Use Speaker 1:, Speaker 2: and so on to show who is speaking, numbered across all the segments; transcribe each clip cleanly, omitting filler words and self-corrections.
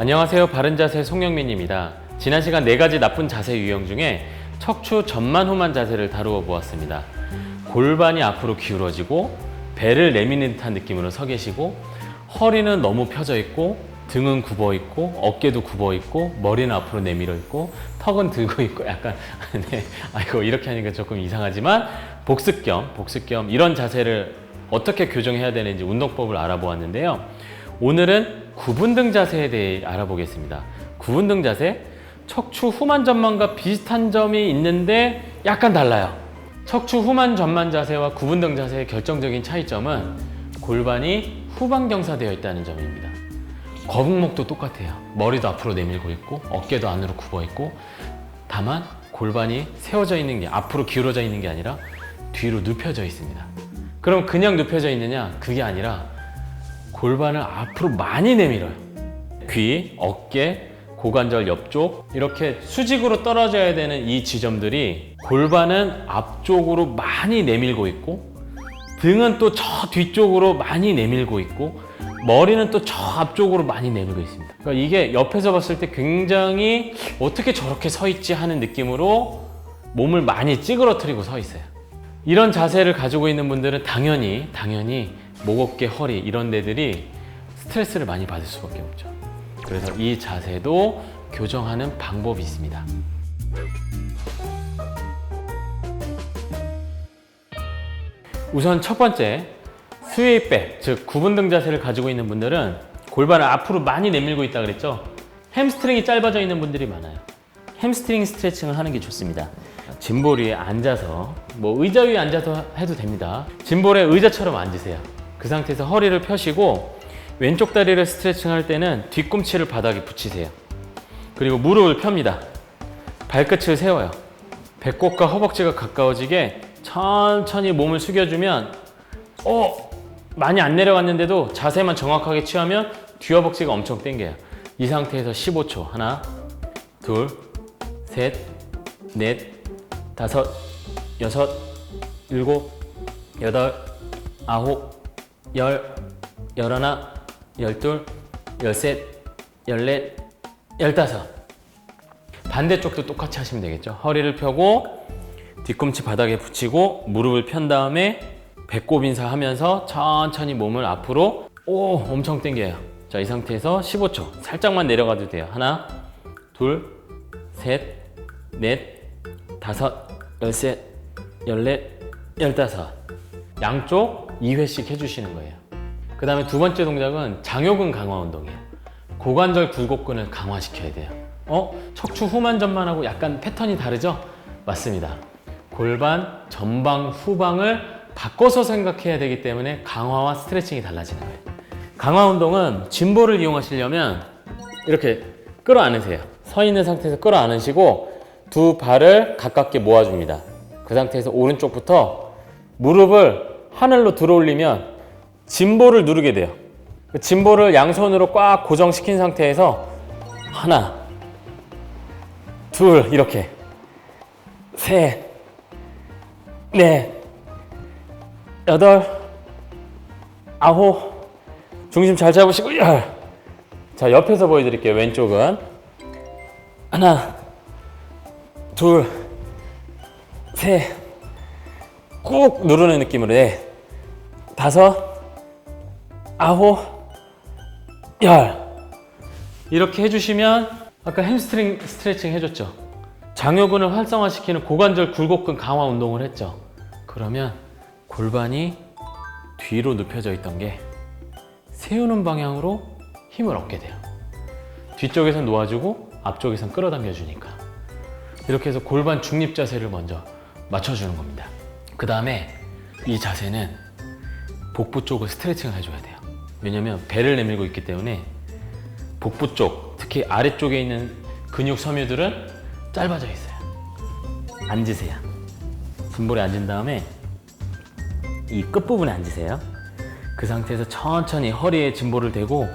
Speaker 1: 안녕하세요. 바른자세 송영민입니다. 지난 시간 4가지 나쁜 자세 유형 중에 척추 전만 후만 자세를 다루어 보았습니다. 골반이 앞으로 기울어지고 배를 내미는 듯한 느낌으로 서 계시고 허리는 너무 펴져 있고 등은 굽어 있고 어깨도 굽어 있고 머리는 앞으로 내밀어 있고 턱은 들고 있고 약간 네, 아이고 이렇게 하니까 조금 이상하지만 복습 겸 이런 자세를 어떻게 교정해야 되는지 운동법을 알아보았는데요. 오늘은 구분등 자세에 대해 알아보겠습니다. 구분등 자세, 척추 후만 전만과 비슷한 점이 있는데 약간 달라요. 척추 후만 전만 자세와 구분등 자세의 결정적인 차이점은 골반이 후방경사되어 있다는 점입니다. 거북목도 똑같아요. 머리도 앞으로 내밀고 있고 어깨도 안으로 굽어 있고, 다만 골반이 세워져 있는 게, 앞으로 기울어져 있는 게 아니라 뒤로 눕혀져 있습니다. 그럼 그냥 눕혀져 있느냐? 그게 아니라 골반을 앞으로 많이 내밀어요. 귀, 어깨, 고관절 옆쪽 이렇게 수직으로 떨어져야 되는 이 지점들이 골반은 앞쪽으로 많이 내밀고 있고, 등은 또 저 뒤쪽으로 많이 내밀고 있고, 머리는 또 저 앞쪽으로 많이 내밀고 있습니다. 그러니까 이게 옆에서 봤을 때 굉장히 어떻게 저렇게 서 있지 하는 느낌으로 몸을 많이 찌그러뜨리고 서 있어요. 이런 자세를 가지고 있는 분들은 당연히 목, 어깨, 허리 이런 데들이 스트레스를 많이 받을 수밖에 없죠. 그래서 이 자세도 교정하는 방법이 있습니다. 우선 첫 번째, 스웨이백, 즉 구분등 자세를 가지고 있는 분들은 골반을 앞으로 많이 내밀고 있다 그랬죠. 햄스트링이 짧아져 있는 분들이 많아요. 햄스트링 스트레칭을 하는 게 좋습니다. 짐볼 위에 앉아서, 의자 위에 앉아서 해도 됩니다. 짐볼에 의자처럼 앉으세요. 그 상태에서 허리를 펴시고 왼쪽 다리를 스트레칭 할 때는 뒤꿈치를 바닥에 붙이세요. 그리고 무릎을 펴니다. 발끝을 세워요. 배꼽과 허벅지가 가까워지게 천천히 몸을 숙여주면 많이 안 내려갔는데도 자세만 정확하게 취하면 뒤허벅지가 엄청 당겨요. 이 상태에서 15초. 하나, 둘, 셋, 넷, 다섯, 여섯, 일곱, 여덟, 아홉, 열, 열하나, 열둘, 열셋, 열넷, 열다섯. 반대쪽도 똑같이 하시면 되겠죠. 허리를 펴고 뒤꿈치 바닥에 붙이고 무릎을 편 다음에 배꼽 인사하면서 천천히 몸을 앞으로 엄청 당겨요. 자, 이 상태에서 15초. 살짝만 내려가도 돼요. 하나, 둘, 셋, 넷, 다섯, 열셋, 열넷, 열다섯. 양쪽 2회씩 해주시는 거예요. 그 다음에 두 번째 동작은 장요근 강화 운동이에요. 고관절 굴곡근을 강화시켜야 돼요. 척추 후만 전만하고 약간 패턴이 다르죠? 맞습니다. 골반 전방 후방을 바꿔서 생각해야 되기 때문에 강화와 스트레칭이 달라지는 거예요. 강화 운동은 짐볼을 이용하시려면 이렇게 끌어안으세요. 서 있는 상태에서 끌어안으시고 두 발을 가깝게 모아줍니다. 그 상태에서 오른쪽부터 무릎을 하늘로 들어올리면 짐볼을 누르게 돼요. 짐볼을 양손으로 꽉 고정시킨 상태에서 하나, 둘, 이렇게 셋, 넷, 여덟, 아홉, 중심 잘 잡으시고 열. 자, 옆에서 보여드릴게요. 왼쪽은 하나, 둘, 셋, 꾹 누르는 느낌으로 넷, 다섯, 아홉, 열. 이렇게 해주시면 아까 햄스트링 스트레칭 해줬죠. 장요근을 활성화시키는 고관절 굴곡근 강화 운동을 했죠. 그러면 골반이 뒤로 눕혀져 있던 게 세우는 방향으로 힘을 얻게 돼요. 뒤쪽에선 놓아주고 앞쪽에선 끌어당겨 주니까. 이렇게 해서 골반 중립 자세를 먼저 맞춰주는 겁니다. 그 다음에 이 자세는 복부 쪽을 스트레칭을 해줘야 돼요. 왜냐면 배를 내밀고 있기 때문에 복부 쪽, 특히 아래쪽에 있는 근육 섬유들은 짧아져 있어요. 앉으세요. 짐볼에 앉은 다음에 이 끝부분에 앉으세요. 그 상태에서 천천히 허리에 짐볼을 대고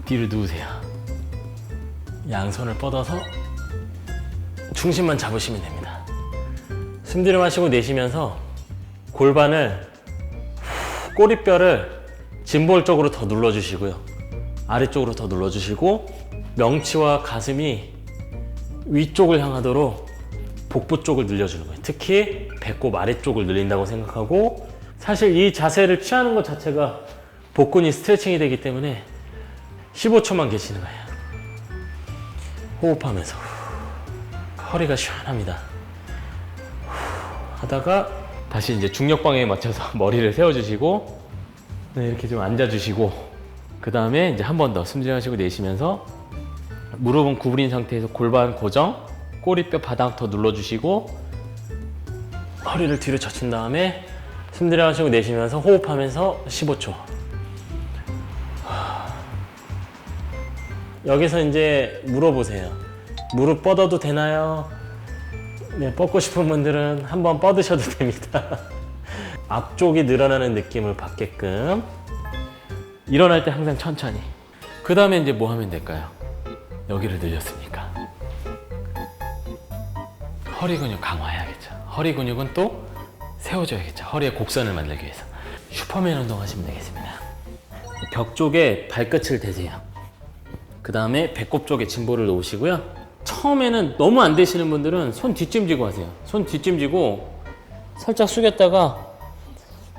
Speaker 1: 뒤로 누우세요. 양손을 뻗어서 중심만 잡으시면 됩니다. 숨 들여 마시고 내쉬면서 골반을 꼬리뼈를 짐볼 쪽으로 더 눌러주시고요. 아래쪽으로 더 눌러주시고 명치와 가슴이 위쪽을 향하도록 복부 쪽을 늘려주는 거예요. 특히 배꼽 아래쪽을 늘린다고 생각하고, 사실 이 자세를 취하는 것 자체가 복근이 스트레칭이 되기 때문에 15초만 계시는 거예요. 호흡하면서 허리가 시원합니다. 하다가 다시 이제 중력 방향에 맞춰서 머리를 세워주시고, 네, 이렇게 좀 앉아주시고, 그 다음에 이제 한 번 더 숨 들이마시고 내쉬면서 무릎은 구부린 상태에서 골반 고정, 꼬리뼈 바닥 더 눌러주시고, 허리를 뒤로 젖힌 다음에 숨 들이마시고 내쉬면서 호흡하면서 15초. 여기서 이제 물어보세요. 무릎 뻗어도 되나요? 네, 뻗고 싶은 분들은 한번 뻗으셔도 됩니다. 앞쪽이 늘어나는 느낌을 받게끔. 일어날 때 항상 천천히. 그 다음에 이제 뭐 하면 될까요? 여기를 늘렸으니까 허리 근육 강화해야겠죠. 허리 근육은 또 세워줘야겠죠. 허리의 곡선을 만들기 위해서 슈퍼맨 운동 하시면 되겠습니다. 벽 쪽에 발끝을 대세요. 그 다음에 배꼽 쪽에 짐볼을 놓으시고요. 처음에는 너무 안 되시는 분들은 손 뒷짐지고 하세요. 손 뒷짐지고 살짝 숙였다가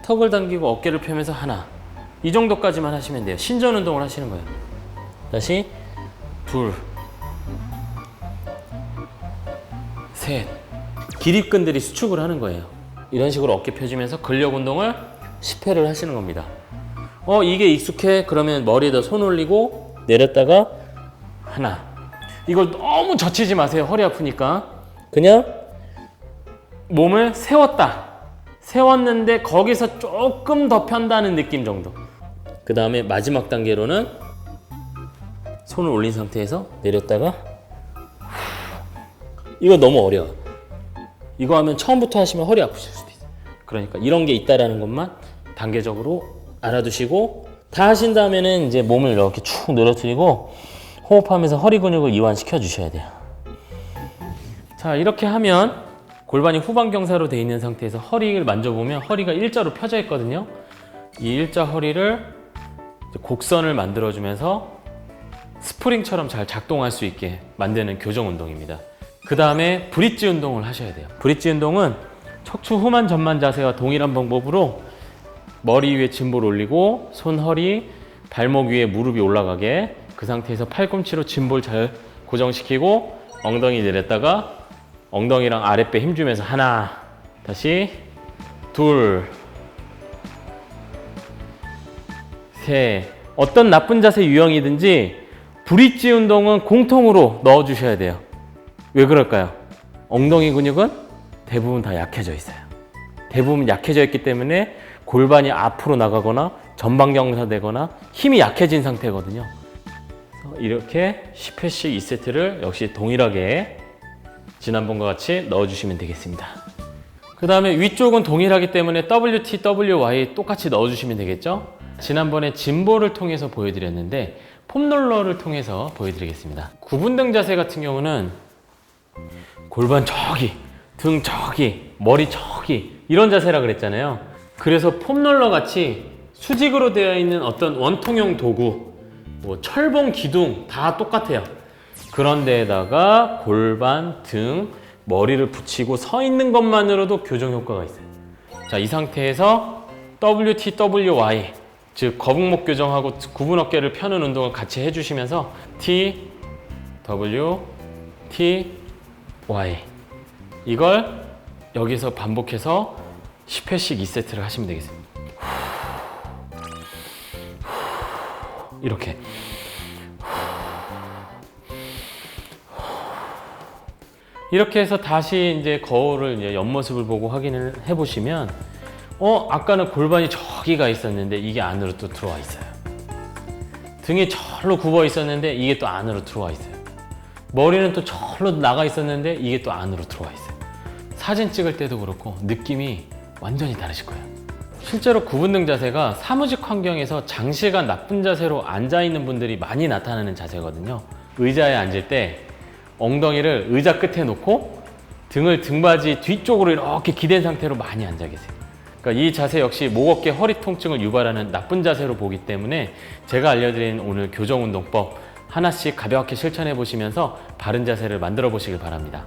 Speaker 1: 턱을 당기고 어깨를 펴면서 하나, 이 정도까지만 하시면 돼요. 신전 운동을 하시는 거예요. 다시 둘, 셋. 기립근들이 수축을 하는 거예요. 이런 식으로 어깨 펴주면서 근력 운동을 10회를 하시는 겁니다. 이게 익숙해? 그러면 머리에다 손 올리고 내렸다가 하나. 이걸 너무 젖히지 마세요. 허리 아프니까. 그냥 몸을 세웠다. 세웠는데 거기서 조금 더 편다는 느낌 정도. 그 다음에 마지막 단계로는 손을 올린 상태에서 내렸다가, 이거 너무 어려워. 이거 하면 처음부터 하시면 허리 아프실 수도 있어요. 그러니까 이런 게 있다라는 것만 단계적으로 알아두시고, 다 하신 다음에는 이제 몸을 이렇게 축 늘어뜨리고 호흡하면서 허리 근육을 이완시켜 주셔야 돼요. 자, 이렇게 하면 골반이 후방경사로 되어 있는 상태에서 허리를 만져보면 허리가 일자로 펴져 있거든요. 이 일자 허리를 곡선을 만들어주면서 스프링처럼 잘 작동할 수 있게 만드는 교정 운동입니다. 그 다음에 브릿지 운동을 하셔야 돼요. 브릿지 운동은 척추 후만 전만 자세와 동일한 방법으로 머리 위에 짐볼 올리고 손, 허리, 발목 위에 무릎이 올라가게, 그 상태에서 팔꿈치로 짐볼 잘 고정시키고 엉덩이 내렸다가 엉덩이랑 아랫배 힘주면서 하나, 다시 둘, 셋. 어떤 나쁜 자세 유형이든지 브릿지 운동은 공통으로 넣어주셔야 돼요. 왜 그럴까요? 엉덩이 근육은 대부분 다 약해져 있어요. 대부분 약해져 있기 때문에 골반이 앞으로 나가거나 전방경사되거나 힘이 약해진 상태거든요. 이렇게 10회씩 2세트를 역시 동일하게 지난번과 같이 넣어주시면 되겠습니다. 그 다음에 위쪽은 동일하기 때문에 WT, WY 똑같이 넣어주시면 되겠죠? 지난번에 짐볼을 통해서 보여드렸는데 폼롤러를 통해서 보여드리겠습니다. 9분등 자세 같은 경우는 골반 저기, 등 저기, 머리 저기, 이런 자세라 그랬잖아요. 그래서 폼롤러 같이 수직으로 되어 있는 어떤 원통형 도구, 뭐 철봉, 기둥 다 똑같아요. 그런 데에다가 골반, 등, 머리를 붙이고 서 있는 것만으로도 교정 효과가 있어요. 자, 이 상태에서 WT, WY, 즉 거북목 교정하고 구분 어깨를 펴는 운동을 같이 해주시면서 T, W, T, Y, 이걸 여기서 반복해서 10회씩 2세트를 하시면 되겠습니다. 이렇게 이렇게 해서 다시 이제 거울을 이제 옆모습을 보고 확인을 해보시면 아까는 골반이 저기가 있었는데 이게 안으로 또 들어와 있어요. 등이 절로 굽어 있었는데 이게 또 안으로 들어와 있어요. 머리는 또 절로 나가 있었는데 이게 또 안으로 들어와 있어요. 사진 찍을 때도 그렇고 느낌이 완전히 다르실 거예요. 실제로 9분등 자세가 사무직 환경에서 장시간 나쁜 자세로 앉아있는 분들이 많이 나타나는 자세거든요. 의자에 앉을 때 엉덩이를 의자 끝에 놓고 등을 등받이 뒤쪽으로 이렇게 기댄 상태로 많이 앉아 계세요. 그러니까 이 자세 역시 목, 어깨, 허리 통증을 유발하는 나쁜 자세로 보기 때문에 제가 알려드린 오늘 교정운동법 하나씩 가볍게 실천해 보시면서 바른 자세를 만들어 보시길 바랍니다.